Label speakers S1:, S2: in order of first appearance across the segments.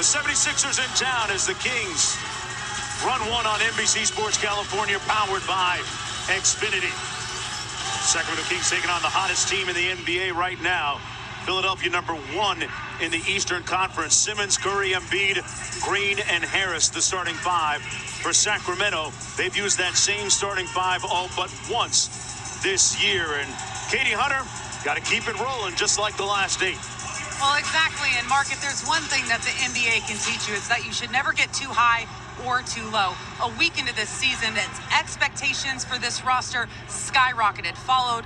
S1: The 76ers in town as the Kings run one on NBC Sports California, powered by Xfinity. Sacramento Kings taking on the hottest team in the NBA right now. Philadelphia #1 in the Eastern Conference. Simmons, Curry, Embiid, Green, and Harris, the starting five. For Sacramento, they've used that same starting five all but once this year. And Katie Hunter, got to keep it rolling just like the last 8.
S2: Well, exactly. And Mark, if there's one thing that the NBA can teach you, it's that you should never get too high or too low. A week into this season, expectations for this roster skyrocketed, followed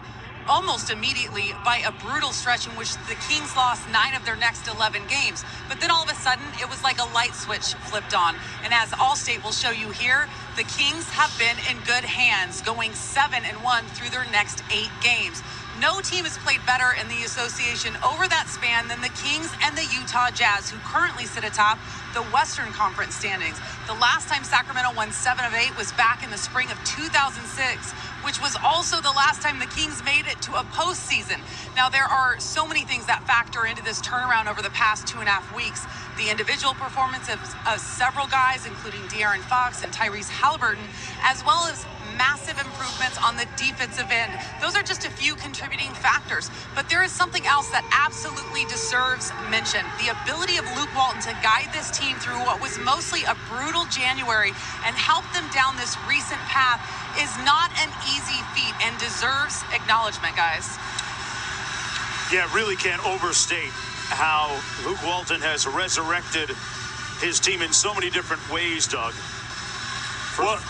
S2: almost immediately by a brutal stretch in which the Kings lost 9 of their next 11 games. But then all of a sudden, it was like a light switch flipped on. And as Allstate will show you here, the Kings have been in good hands, going 7-1 through their next 8 games. No team has played better in the association over that span than the Kings and the Utah Jazz, who currently sit atop the Western Conference standings. The last time Sacramento won 7 of 8 was back in the spring of 2006, which was also the last time the Kings made it to a postseason. Now, there are so many things that factor into this turnaround over the past 2.5 weeks. The individual performance of several guys, including De'Aaron Fox and Tyrese Halliburton, as well as massive improvements on the defensive end. Those are just a few contributing factors. But there is something else that absolutely deserves mention. The ability of Luke Walton to guide this team through what was mostly a brutal January and help them down this recent path is not an easy feat and deserves acknowledgement, guys.
S1: Yeah, really can't overstate how Luke Walton has resurrected his team in so many different ways, Doug.
S3: Well,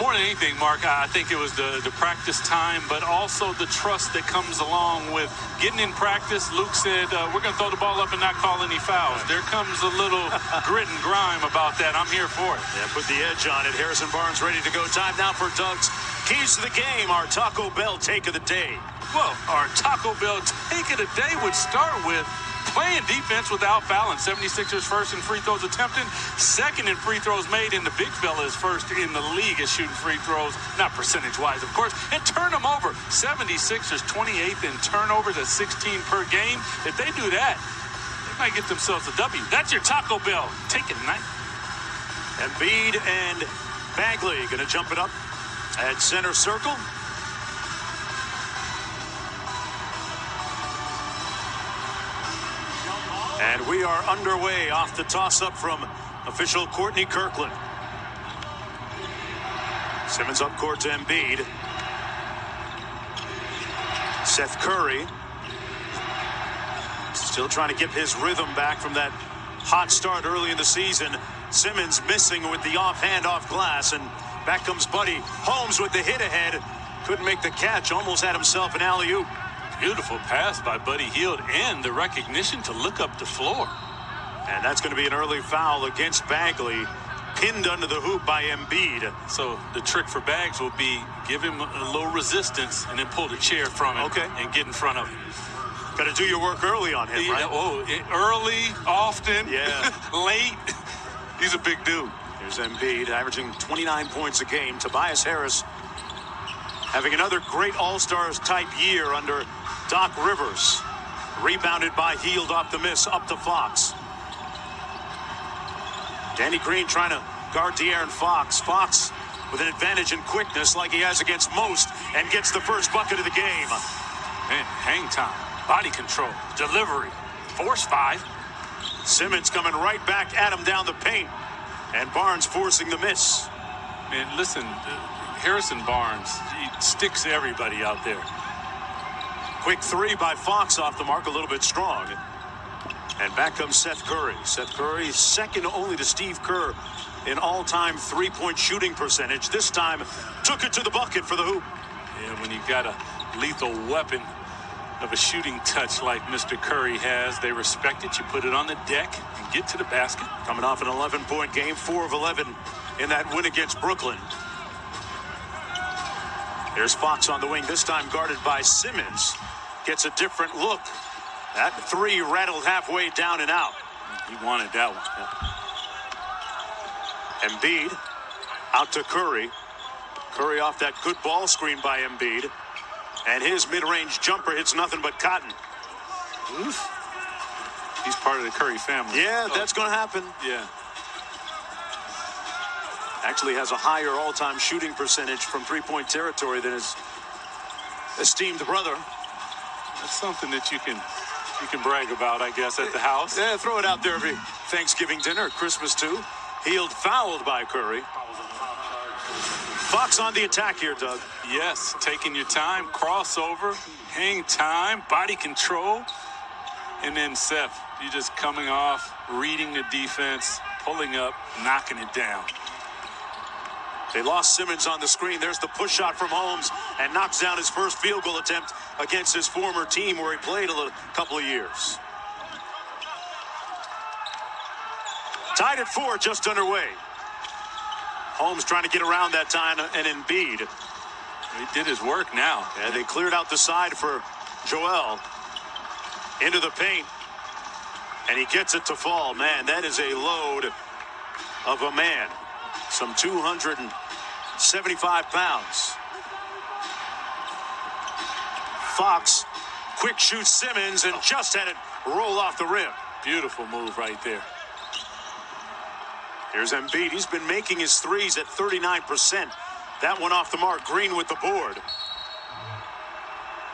S3: more than anything, Mark, I think it was the practice time, but also the trust that comes along with getting in practice. Luke said, we're going to throw the ball up and not call any fouls. There comes a little grit and grime about that. I'm here for it.
S1: Yeah, put the edge on it. Harrison Barnes ready to go. Time now for Doug's Keys to the Game, our Taco Bell take of the day.
S3: Well, our Taco Bell take of the day would start with playing defense without fouling. 76ers first in free throws attempted, second in free throws made, and the big fella is first in the league at shooting free throws, not percentage-wise, of course, and turn them over. 76ers 28th in turnovers at 16 per game. If they do that, they might get themselves a W. That's your Taco Bell. Take it tonight.
S1: Embiid and Bagley going to jump it up at center circle. And we are underway off the toss-up from official Courtney Kirkland. Simmons up court to Embiid. Seth Curry still trying to get his rhythm back from that hot start early in the season. Simmons missing with the offhand off glass, and back comes Buddy Holmes with the hit ahead. Couldn't make the catch, almost had himself an alley-oop.
S3: Beautiful pass by Buddy Hield and the recognition to look up the floor.
S1: And that's going to be an early foul against Bagley, pinned under the hoop by Embiid.
S3: So the trick for Bags will be give him a little resistance and then pull the chair from him and get in front of him.
S1: Got to do your work early on him, right?
S3: Oh, early, often, late. He's a big dude.
S1: Here's Embiid averaging 29 points a game. Tobias Harris having another great All-Stars type year under Doc Rivers. Rebounded by Hield off the miss, up to Fox. Danny Green trying to guard De'Aaron Fox. Fox with an advantage in quickness like he has against most, and gets the first bucket of the game.
S3: Man, hang time, body control, delivery, force 5.
S1: Simmons coming right back at him down the paint, and Barnes forcing the miss.
S3: Man, listen, Harrison Barnes, he sticks everybody out there.
S1: Quick 3 by Fox off the mark, a little bit strong. And back comes Seth Curry. Seth Curry second only to Steve Kerr in all-time three-point shooting percentage. This time took it to the bucket for the hoop.
S3: Yeah, when you got a lethal weapon of a shooting touch like Mr. Curry has, they respect it. You put it on the deck and get to the basket.
S1: Coming off an 11-point game, 4 of 11 in that win against Brooklyn. There's Fox on the wing, this time guarded by Simmons. Gets a different look. That 3 rattled halfway down and out.
S3: He wanted that one.
S1: Embiid out to Curry. Curry off that good ball screen by Embiid. And his mid-range jumper hits nothing but cotton.
S3: Oof. He's part of the Curry family.
S1: Yeah, that's going to happen.
S3: Yeah.
S1: Actually has a higher all-time shooting percentage from three-point territory than his esteemed brother.
S3: That's something that you can brag about, I guess, at the house.
S1: Yeah, throw it out there every Thanksgiving dinner, Christmas too. Healed fouled by Curry. Fox on the attack here, Doug.
S3: Yes, taking your time, crossover, hang time, body control. And then Seth, you just coming off, reading the defense, pulling up, knocking it down.
S1: They lost Simmons on the screen. There's the push shot from Holmes and knocks down his first field goal attempt against his former team where he played a couple of years. Tied at 4, just underway. Holmes trying to get around that time, and Embiid.
S3: He did his work now.
S1: Yeah, they cleared out the side for Joel. Into the paint. And he gets it to fall. Man, that is a load of a man. Some 275 pounds. Fox quick shoots Simmons and just had it roll off the rim.
S3: Beautiful move right there.
S1: Here's Embiid. He's been making his threes at 39%. That one off the mark. Green with the board.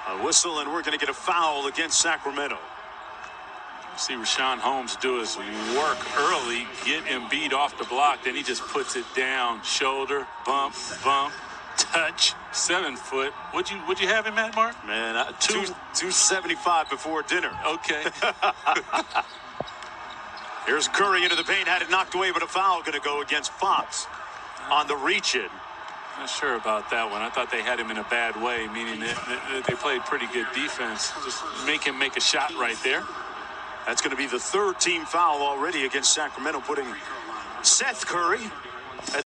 S1: A whistle, and we're going to get a foul against Sacramento.
S3: See Rashawn Holmes do his work early, get Embiid off the block, then he just puts it down. Shoulder, bump, touch, 7 foot. Would you have him at, Mark?
S1: Man, 275 before dinner.
S3: Okay.
S1: Here's Curry into the paint, had it knocked away, but a foul going to go against Fox on the reach-in.
S3: Not sure about that one. I thought they had him in a bad way, meaning that they played pretty good defense. Just make him make a shot right there.
S1: That's going to be the 3rd team foul already against Sacramento, putting Seth Curry